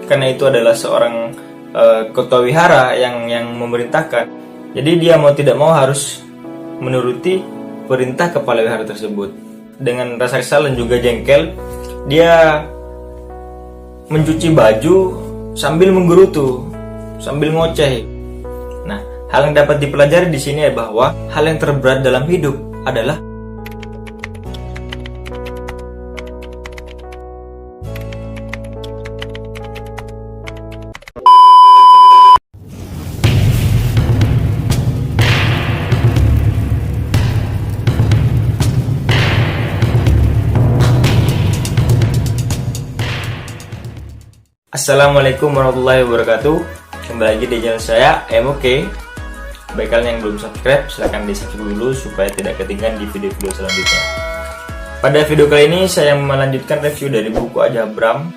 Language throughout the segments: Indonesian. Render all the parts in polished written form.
karena itu adalah seorang ketua wihara yang memerintahkan. Jadi dia mau tidak mau harus menuruti perintah kepala wihara tersebut. Dengan rasa kesal dan juga jengkel, dia mencuci baju sambil menggerutu, sambil ngoceh. Nah, hal yang dapat dipelajari di sini bahwa hal yang terberat dalam hidup adalah Assalamualaikum warahmatullahi wabarakatuh. Kembali lagi di channel saya, MOK. Bagi kalian yang belum subscribe, silahkan di subscribe dulu supaya tidak ketinggalan di video-video selanjutnya. Pada video kali ini saya melanjutkan review dari buku Aja Bram,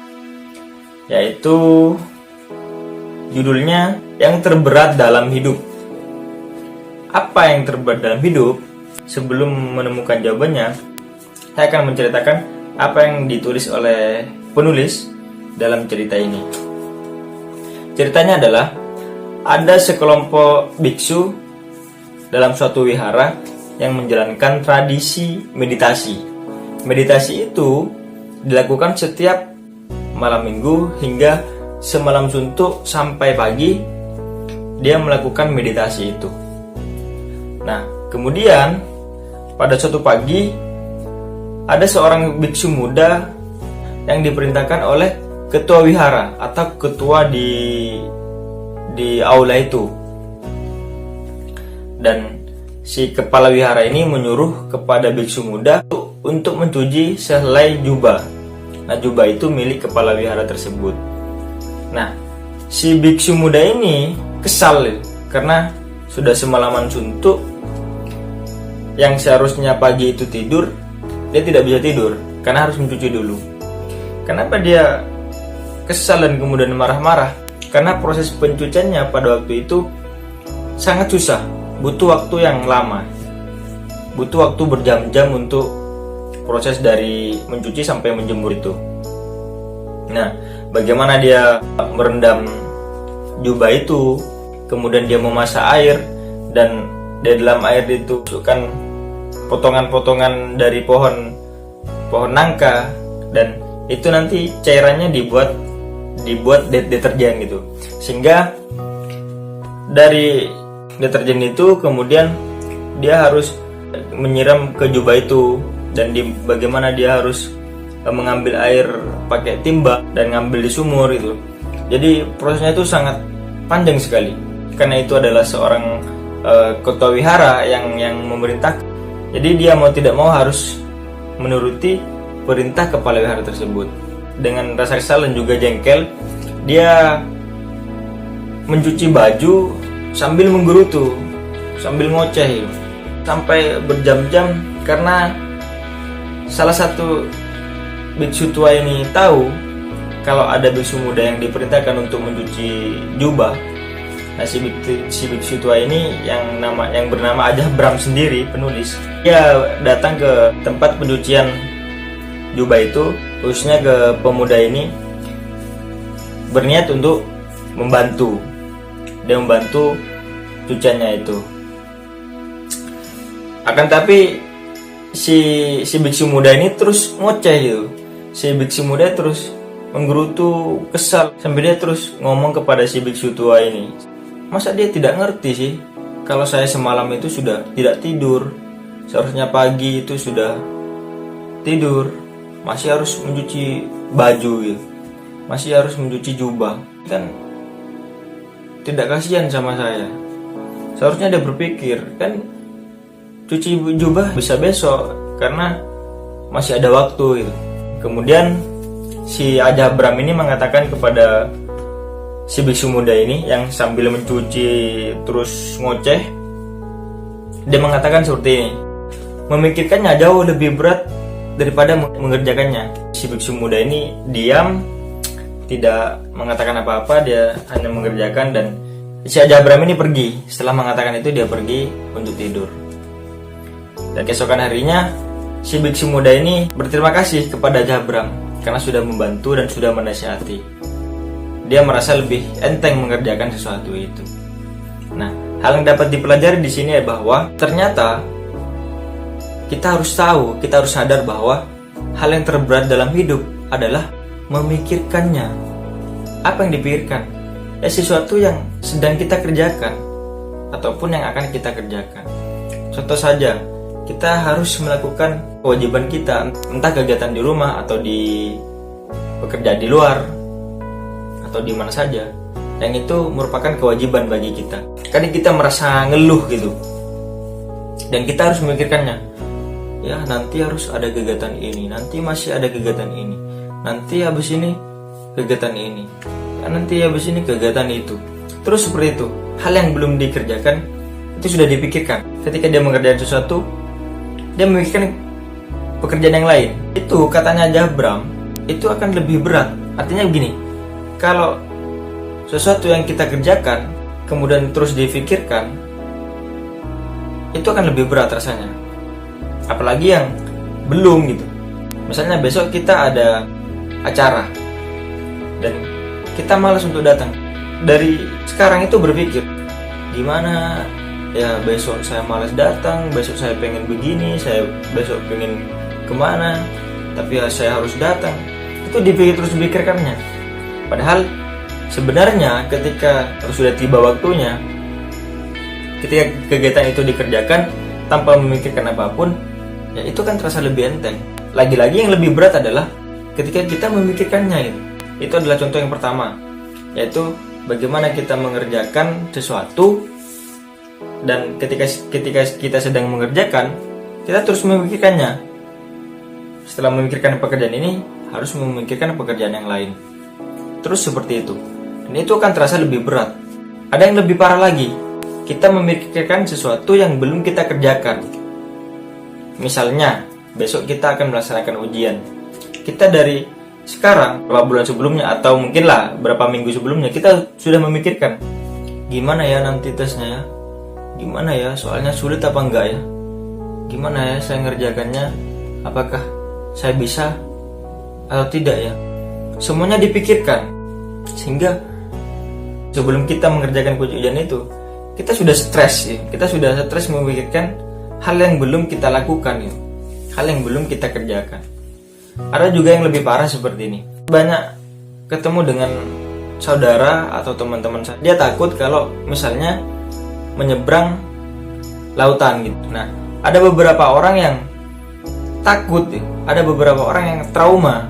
yaitu judulnya Yang Terberat Dalam Hidup. Apa yang terberat dalam hidup? Sebelum menemukan jawabannya, saya akan menceritakan apa yang ditulis oleh penulis dalam cerita ini. Ceritanya adalah ada sekelompok biksu dalam suatu wihara yang menjalankan tradisi meditasi. Meditasi itu dilakukan setiap malam minggu hingga semalam suntuk sampai pagi dia melakukan meditasi itu. Nah, kemudian pada suatu pagi ada seorang biksu muda yang diperintahkan oleh ketua wihara atau ketua di aula itu, dan si kepala wihara ini menyuruh kepada biksu muda untuk mencuci sehelai jubah. Nah, jubah itu milik kepala wihara tersebut. Nah, si biksu muda ini kesal karena sudah semalaman suntuk, yang seharusnya pagi itu tidur, dia tidak bisa tidur karena harus mencuci dulu. Kenapa dia kesal dan kemudian marah-marah? Karena proses pencuciannya pada waktu itu sangat susah, butuh waktu yang lama, butuh waktu berjam-jam untuk proses dari mencuci sampai menjemur itu. Nah, bagaimana dia merendam jubah itu, kemudian dia memasak air, dan di dalam air itu masukkan potongan-potongan dari pohon nangka, dan itu nanti cairannya dibuat deterjen gitu, sehingga dari deterjen itu kemudian dia harus menyiram ke jubah itu, dan bagaimana dia harus mengambil air pakai timba dan ngambil di sumur itu. Jadi prosesnya itu sangat panjang sekali, karena itu adalah seorang ketua wihara yang memerintahkan. Jadi dia mau tidak mau harus menuruti perintah kepala wihara tersebut. Dengan rasa kesal dan juga jengkel, dia mencuci baju sambil menggerutu, sambil ngoceh sampai berjam-jam, karena salah satu biksu tua ini tahu kalau ada biksu muda yang diperintahkan untuk mencuci jubah. Nah, si biksu tua ini yang bernama Aja Bram sendiri, penulis, dia datang ke tempat pencucian jubah itu, khususnya ke pemuda ini, berniat untuk membantu. Dia membantu cuciannya itu. Akan tapi si biksu muda ini terus ngoceh gitu. Si biksu muda terus menggerutu, kesal, sampai dia terus ngomong kepada si biksu tua ini, masa dia tidak ngerti sih kalau saya semalam itu sudah tidak tidur, seharusnya pagi itu sudah tidur, masih harus mencuci baju gitu, masih harus mencuci jubah, kan tidak kasihan sama saya. Seharusnya dia berpikir, kan cuci jubah bisa besok karena masih ada waktu gitu. Kemudian si Aja Bram ini mengatakan kepada si biksu muda ini yang sambil mencuci terus ngoceh, dia mengatakan seperti ini, memikirkannya jauh lebih berat daripada mengerjakannya. Si biksu muda ini diam, tidak mengatakan apa-apa, dia hanya mengerjakan, dan si Aja Bram ini pergi. Setelah mengatakan itu, dia pergi untuk tidur. Dan keesokan harinya si biksu muda ini berterima kasih kepada Aja Bram karena sudah membantu dan sudah menasihati. dia merasa lebih enteng mengerjakan sesuatu itu. Nah, hal yang dapat dipelajari di sini adalah bahwa ternyata kita harus tahu, kita harus sadar bahwa hal yang terberat dalam hidup adalah memikirkannya. Apa yang dipikirkan? Ya sesuatu yang sedang kita kerjakan ataupun yang akan kita kerjakan. Contoh saja, kita harus melakukan kewajiban kita, entah kegiatan di rumah atau di bekerja di luar atau di mana saja, yang itu merupakan kewajiban bagi kita. Kadang kita merasa ngeluh gitu, dan kita harus memikirkannya. Ya nanti harus ada kegiatan ini, nanti masih ada kegiatan ini, nanti habis ini kegiatan ini, nanti habis ini kegiatan itu. Terus seperti itu. Hal yang belum dikerjakan itu sudah dipikirkan. Ketika dia mengerjakan sesuatu, dia memikirkan pekerjaan yang lain. Itu katanya Jabram, itu akan lebih berat. Artinya begini, kalau sesuatu yang kita kerjakan kemudian terus dipikirkan, itu akan lebih berat rasanya. Apalagi yang belum gitu. Misalnya besok kita ada acara dan kita malas untuk datang. Dari sekarang itu berpikir, gimana ya besok saya malas datang, besok saya pengen begini, saya besok pengen kemana, tapi ya saya harus datang. Itu terus dipikirkannya. Padahal sebenarnya ketika sudah tiba waktunya, ketika kegiatan itu dikerjakan tanpa memikirkan apapun, ya itu kan terasa lebih enteng. Lagi-lagi yang lebih berat adalah ketika kita memikirkannya. Itu adalah contoh yang pertama, yaitu bagaimana kita mengerjakan sesuatu, dan ketika kita sedang mengerjakan, kita terus memikirkannya. Setelah memikirkan pekerjaan ini, harus memikirkan pekerjaan yang lain. Terus seperti itu. Dan itu akan terasa lebih berat. Ada yang lebih parah lagi, kita memikirkan sesuatu yang belum kita kerjakan. Misalnya, besok kita akan melaksanakan ujian. Kita dari sekarang, beberapa bulan sebelumnya, atau mungkinlah beberapa minggu sebelumnya, kita sudah memikirkan, gimana ya nanti tesnya ya, gimana ya, soalnya sulit apa enggak ya, gimana ya saya ngerjakannya, apakah saya bisa atau tidak ya. Semuanya dipikirkan, sehingga sebelum kita mengerjakan ujian itu, kita sudah stres ya. Kita sudah stres memikirkan hal yang belum kita lakukan ya, hal yang belum kita kerjakan. Ada juga yang lebih parah seperti ini. Banyak ketemu dengan saudara atau teman-teman saya, dia takut kalau misalnya menyeberang lautan gitu. Nah, ada beberapa orang yang takut, ada beberapa orang yang trauma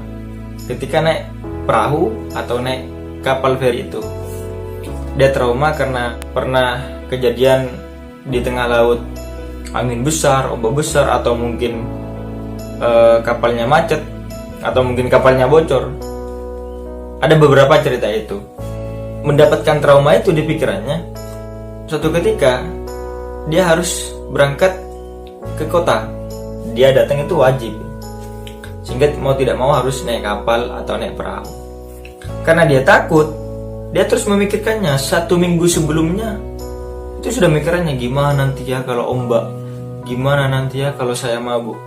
ketika naik perahu atau naik kapal feri itu. Dia trauma karena pernah kejadian di tengah laut, angin besar, ombak besar, atau mungkin kapalnya macet, atau mungkin kapalnya bocor. Ada beberapa cerita itu. Mendapatkan trauma itu di pikirannya, suatu ketika dia harus berangkat ke kota. Dia datang itu wajib, sehingga mau tidak mau harus naik kapal atau naik perahu. Karena dia takut, dia terus memikirkannya. 1 minggu sebelumnya itu sudah mikirannya, gimana nanti ya kalau ombak, gimana nanti ya kalau saya mabuk,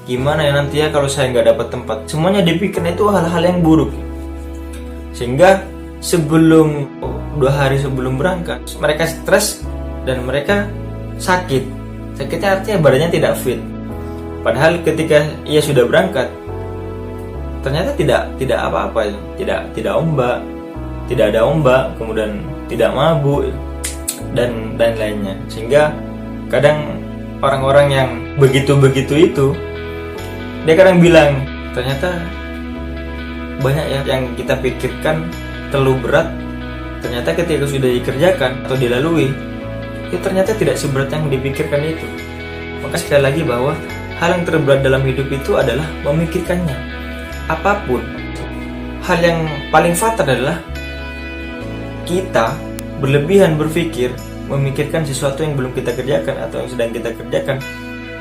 gimana ya nanti ya kalau saya nggak dapat tempat. Semuanya dipikirkan itu hal-hal yang buruk, sehingga sebelum 2 hari sebelum berangkat mereka stres dan mereka sakit. Sakitnya artinya badannya tidak fit. Padahal ketika ia sudah berangkat, ternyata tidak apa-apa, tidak ombak, tidak ada ombak, kemudian tidak mabuk dan lainnya. Sehingga kadang orang-orang yang begitu itu, dia kadang bilang, ternyata banyak ya yang kita pikirkan terlalu berat, ternyata ketika sudah dikerjakan atau dilalui, itu ternyata tidak seberat yang dipikirkan itu. Maka sekali lagi bahwa hal yang terberat dalam hidup itu adalah memikirkannya. Apapun. Hal yang paling fatal adalah kita berlebihan berpikir, memikirkan sesuatu yang belum kita kerjakan atau yang sedang kita kerjakan,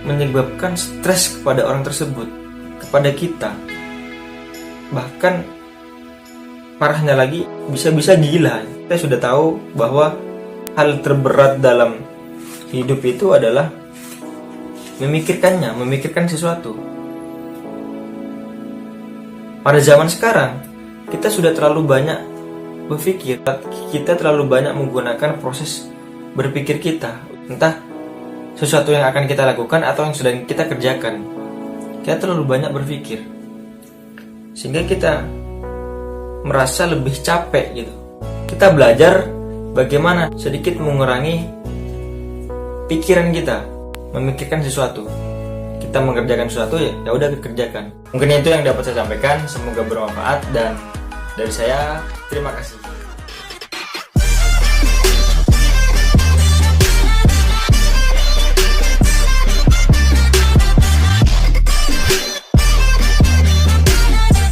menyebabkan stres kepada orang tersebut, kepada kita. Bahkan parahnya lagi, bisa-bisa gila. Kita sudah tahu bahwa hal terberat dalam hidup itu adalah memikirkannya, memikirkan sesuatu. Pada zaman sekarang, kita sudah terlalu banyak berpikir, kita terlalu banyak menggunakan proses berpikir kita, entah sesuatu yang akan kita lakukan atau yang sudah kita kerjakan. Kita terlalu banyak berpikir sehingga kita merasa lebih capek gitu. Kita belajar bagaimana sedikit mengurangi pikiran kita memikirkan sesuatu. Kita mengerjakan sesuatu, ya udah kerjakan. Mungkin itu yang dapat saya sampaikan, semoga bermanfaat, dan dari saya terima kasih.